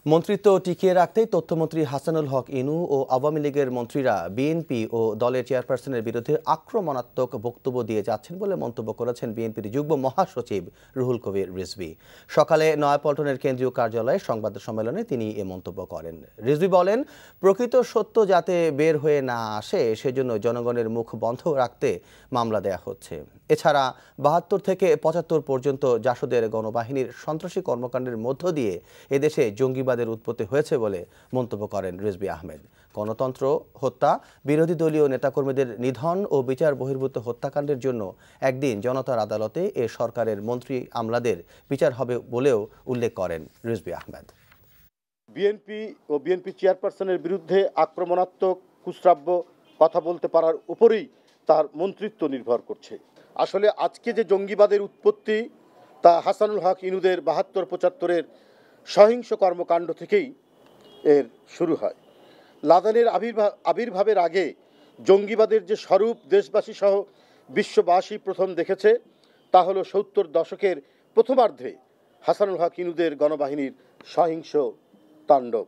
মন্ত্রিত্ব টিকিয়ে রাখতেই তথ্যমন্ত্রী হাসানুল হক ইনু ও আওয়ামী লীগের মন্ত্রীরা বিএনপি ও দলের চেয়ারপারসনের বিরুদ্ধে আক্রমণাত্মক বক্তব্য দিয়ে যাচ্ছেন বলে মন্তব্য করেছেন বিএনপির যুগ্ম মহাসচিব রুহুল কবির রিজভী। সকালে নয়াপল্টনের কেন্দ্রীয় কার্যালয়ে সংবাদ সম্মেলনে তিনি এ মন্তব্য করেন। রিজভী বলেন, প্রকৃত সত্য যাতে বের হয়ে না আসে সেজন্য জনগণের মুখ বন্ধ রাখতে মামলা দেয়া হচ্ছে। এছাড়া ৭২ থেকে ৭৫ পর্যন্ত জাসদের গণবাহিনীর সন্ত্রাসী কর্মকাণ্ডের মধ্য দিয়ে এদেশে জঙ্গিবাদের উৎপত্তি হয়েছে বলে মন্তব্য করেন রিজভী আহমেদ। গণতন্ত্র হত্যা, বিরোধী দলীয় নেতাকর্মীদের নিধন ও বিচার বহির্ভূত হত্যাকাণ্ডের জন্য একদিন জনতার আদালতে এ সরকারের মন্ত্রী আমলাদের বিচার হবে বলেও উল্লেখ করেন রিজভী আহমেদ। বিএনপি ও বিএনপি চেয়ারপারসনের বিরুদ্ধে আক্রমণাত্মক কুশ্রাব্য কথা বলতে পারার উপরেই তার মন্ত্রিত্ব নির্ভর করছে। আসলে আজকে যে জঙ্গিবাদের উৎপত্তি তা হাসানুল হক ইনুদের ৭২-৭৫-এর সহিংস কর্মকাণ্ড থেকেই এর শুরু হয়। লাদেনের আবির্ভাবের আগে জঙ্গিবাদের যে স্বরূপ দেশবাসী সহ বিশ্ববাসী প্রথম দেখেছে তা হলো ৭০ দশকের প্রথমার্ধে হাসানুল হক ইনুদের গণবাহিনীর সহিংস তাণ্ডব।